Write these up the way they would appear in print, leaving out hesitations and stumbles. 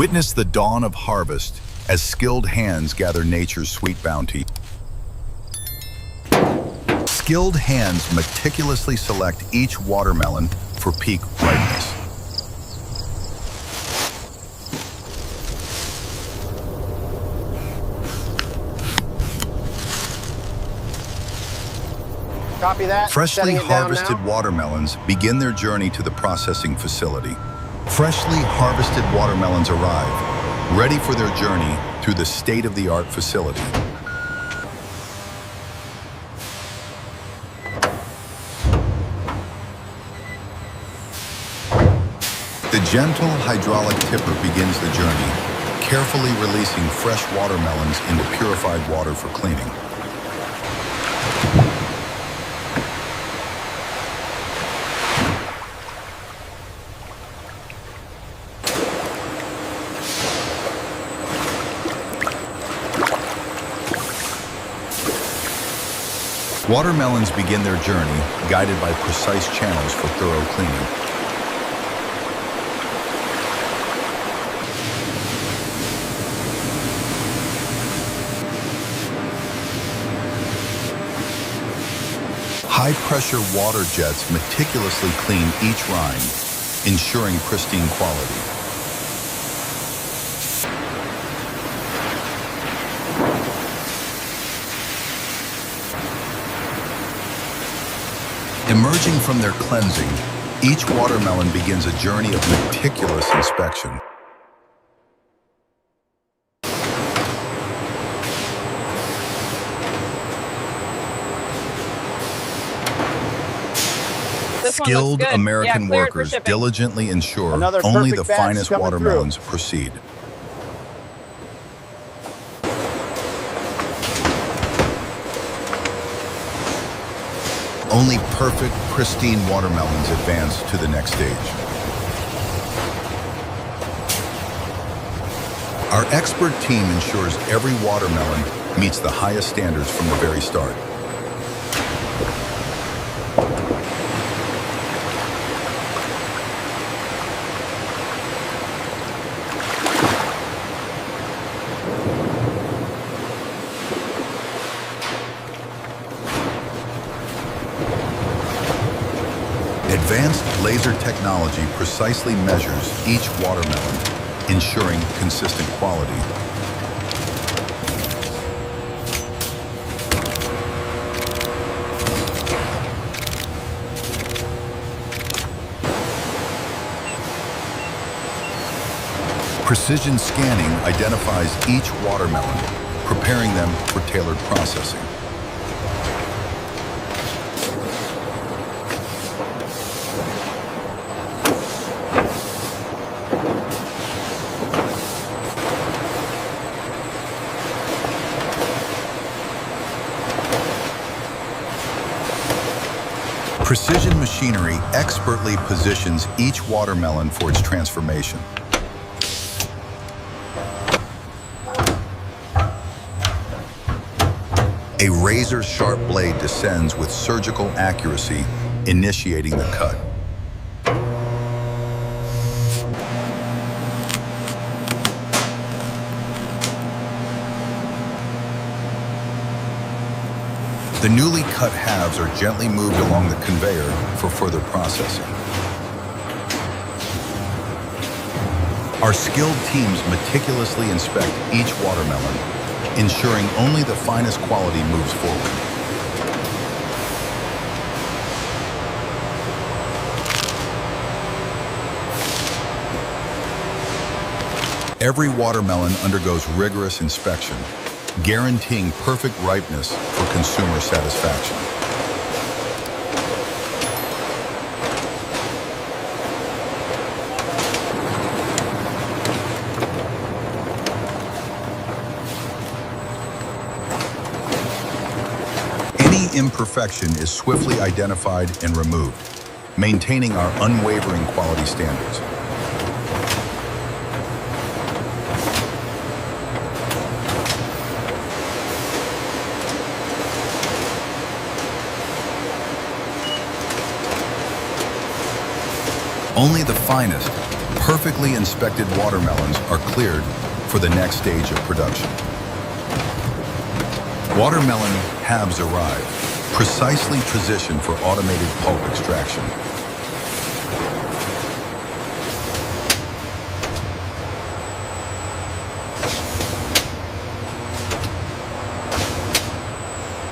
Witness the dawn of harvest as skilled hands gather nature's sweet bounty. Skilled hands meticulously select each watermelon for peak ripeness. Copy that. Freshly Setting it down harvested now. watermelons begin their journey to the processing facility. Freshly harvested watermelons arrive, ready for their journey through the state-of-the-art facility. The gentle hydraulic tipper begins the journey, carefully releasing fresh watermelons into purified water for cleaning. Watermelons begin their journey, guided by precise channels for thorough cleaning. High-pressure water jets meticulously clean each rind, ensuring pristine quality. Emerging from their cleansing, each watermelon begins a journey of meticulous inspection. Skilled American workers diligently ensure Another only the perfect batch finest coming watermelons proceed. Only perfect, pristine watermelons advance to the next stage. Our expert team ensures every watermelon meets the highest standards from the very start. Advanced laser technology precisely measures each watermelon, ensuring consistent quality. Precision scanning identifies each watermelon, preparing them for tailored processing. Precision machinery expertly positions each watermelon for its transformation. A razor-sharp blade descends with surgical accuracy, initiating the cut. The newly cut halves are gently moved along the conveyor for further processing. Our skilled teams meticulously inspect each watermelon, ensuring only the finest quality moves forward. Every watermelon undergoes rigorous inspection, guaranteeing perfect ripeness for consumer satisfaction. Any imperfection is swiftly identified and removed, maintaining our unwavering quality standards. Only the finest, Perfectly inspected watermelons are cleared for the next stage of production. Watermelon halves arrive, precisely positioned for automated pulp extraction.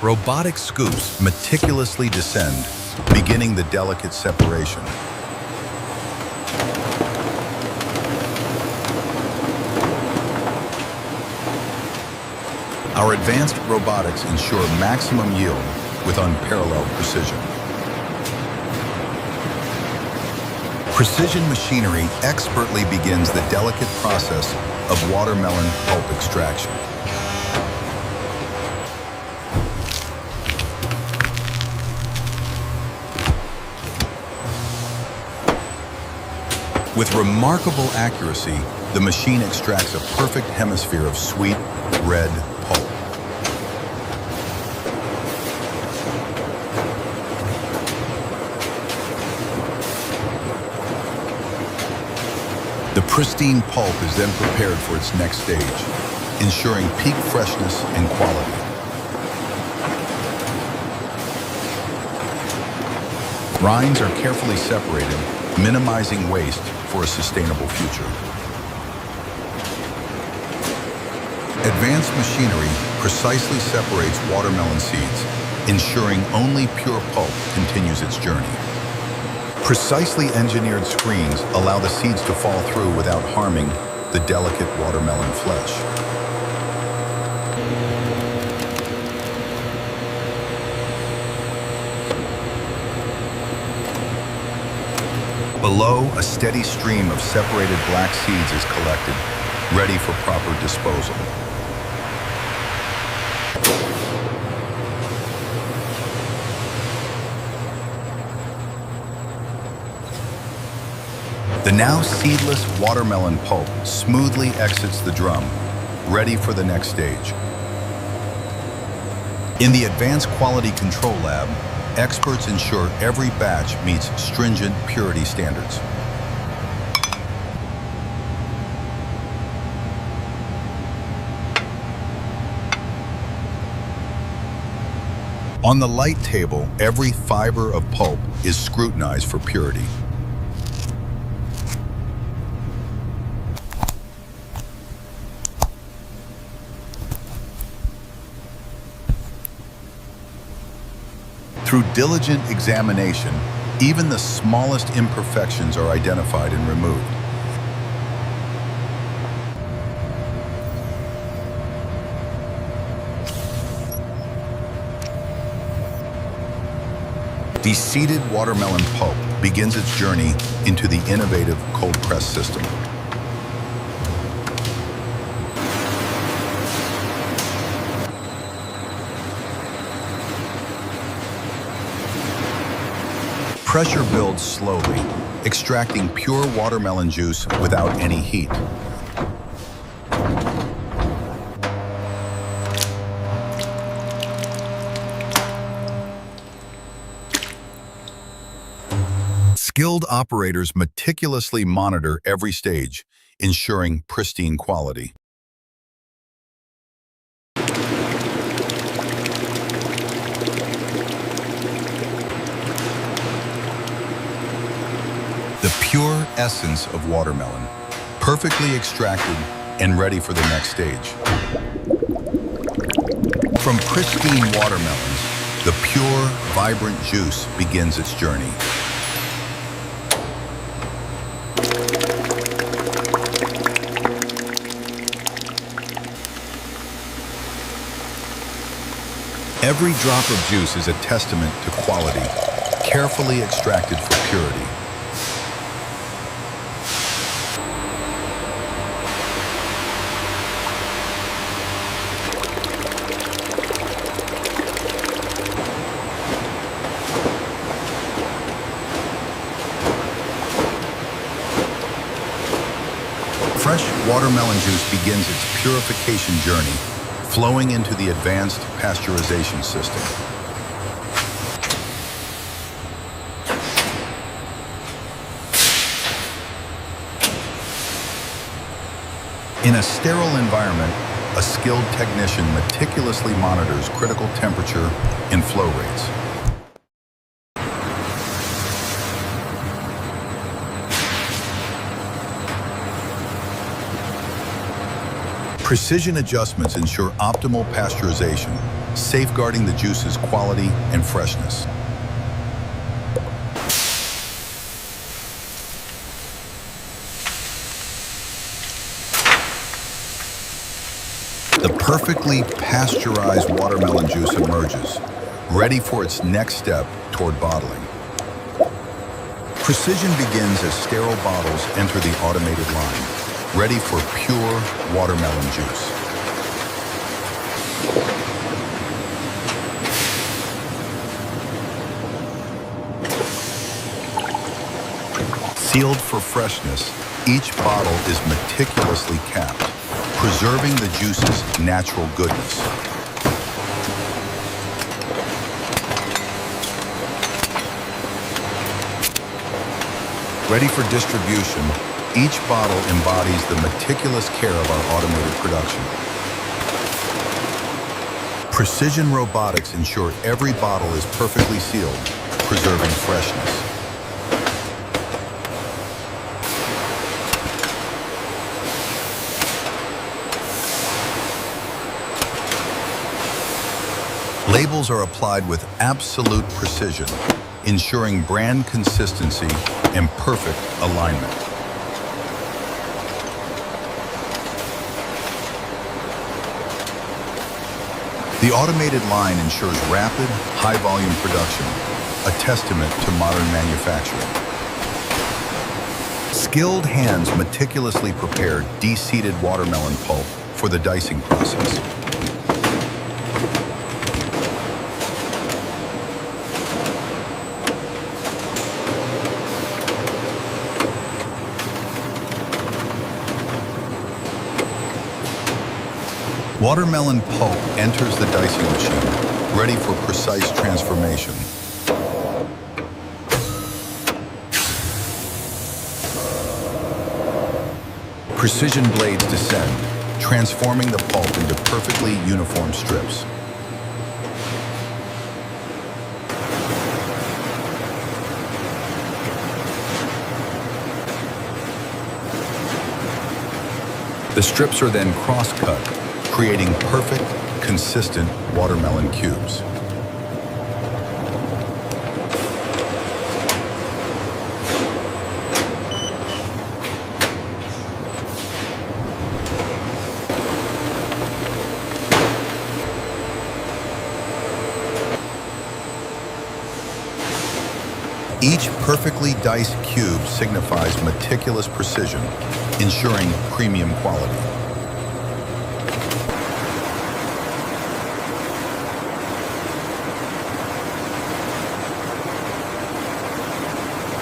Robotic scoops meticulously descend, beginning the delicate separation. Our advanced robotics ensure maximum yield with unparalleled precision. Precision machinery expertly begins the delicate process of watermelon pulp extraction. With remarkable accuracy, the machine extracts a perfect hemisphere of sweet, red pulp. The pristine pulp is then prepared for its next stage, ensuring peak freshness and quality. Rinds are carefully separated, minimizing waste for a sustainable future. Advanced machinery precisely separates watermelon seeds, ensuring only pure pulp continues its journey. Precisely engineered screens allow the seeds to fall through without harming the delicate watermelon flesh. Below, a steady stream of separated black seeds is collected, ready for proper disposal. The now seedless watermelon pulp smoothly exits the drum, ready for the next stage. In the Advanced Quality Control Lab, experts ensure every batch meets stringent purity standards. On the light table, every fiber of pulp is scrutinized for purity. Through diligent examination, even the smallest imperfections are identified and removed. De-seeded watermelon pulp begins its journey into the innovative cold press system. Pressure builds slowly, extracting pure watermelon juice without any heat. Skilled operators meticulously monitor every stage, ensuring pristine quality. The pure essence of watermelon, perfectly extracted and ready for the next stage. From pristine watermelons, the pure, vibrant juice begins its journey. Every drop of juice is a testament to quality, carefully extracted for purity. Fresh watermelon juice begins its purification journey, flowing into the advanced pasteurization system. In a sterile environment, a skilled technician meticulously monitors critical temperature and flow rates. Precision adjustments ensure optimal pasteurization, safeguarding the juice's quality and freshness. The perfectly pasteurized watermelon juice emerges, ready for its next step toward bottling. Precision begins as sterile bottles enter the automated line, ready for pure watermelon juice. Sealed for freshness, each bottle is meticulously capped, preserving the juice's natural goodness. Ready for distribution, each bottle embodies the meticulous care of our automated production. Precision robotics ensure every bottle is perfectly sealed, preserving freshness. Labels are applied with absolute precision, ensuring brand consistency and perfect alignment. The automated line ensures rapid, high-volume production, a testament to modern manufacturing. Skilled hands meticulously prepare de-seeded watermelon pulp for the dicing process. Watermelon pulp enters the dicing machine, ready for precise transformation. Precision blades descend, transforming the pulp into perfectly uniform strips. The strips are then cross-cut, creating perfect, consistent watermelon cubes. Each perfectly diced cube signifies meticulous precision, ensuring premium quality.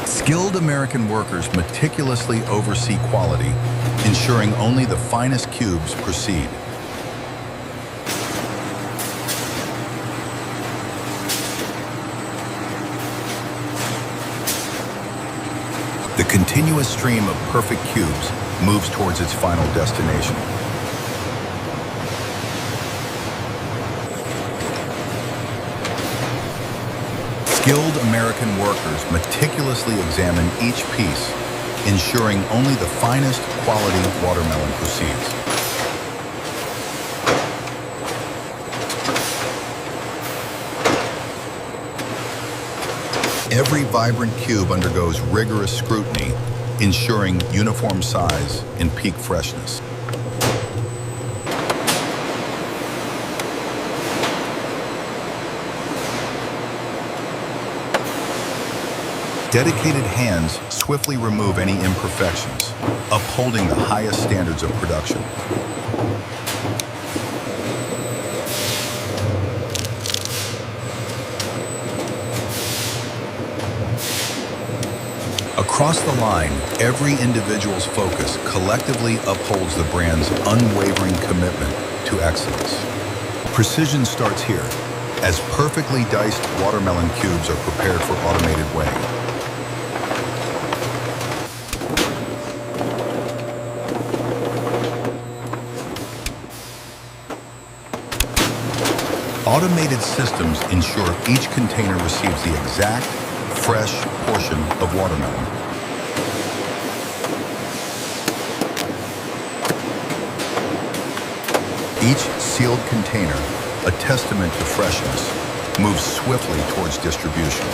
Skilled American workers meticulously oversee quality, ensuring only the finest cubes proceed. The continuous stream of perfect cubes moves towards its final destination. Skilled American workers meticulously examine each piece, ensuring only the finest quality watermelon proceeds. Every vibrant cube undergoes rigorous scrutiny, ensuring uniform size and peak freshness. Dedicated hands swiftly remove any imperfections, upholding the highest standards of production. Across the line, every individual's focus collectively upholds the brand's unwavering commitment to excellence. Precision starts here, as perfectly diced watermelon cubes are prepared for automated weighing. Automated systems ensure each container receives the exact, fresh portion of watermelon. Each sealed container, a testament to freshness, moves swiftly towards distribution.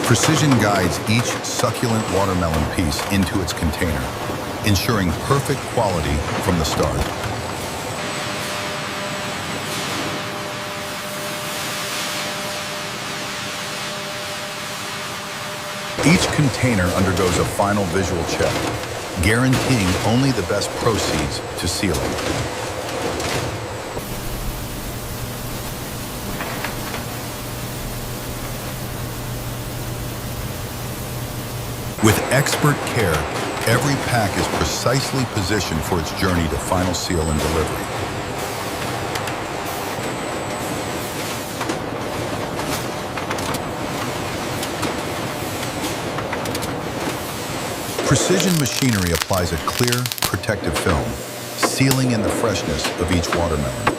Precision guides each succulent watermelon piece into its container, ensuring perfect quality from the start. Each container undergoes a final visual check, guaranteeing only the best proceeds to sealing. With expert care, every pack is precisely positioned for its journey to final seal and delivery. Precision machinery applies a clear, protective film, sealing in the freshness of each watermelon.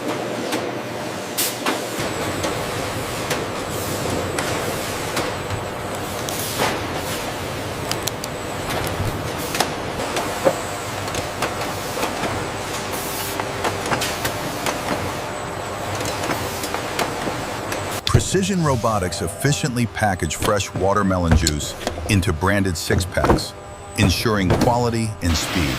Precision robotics efficiently package fresh watermelon juice into branded six-packs, ensuring quality and speed.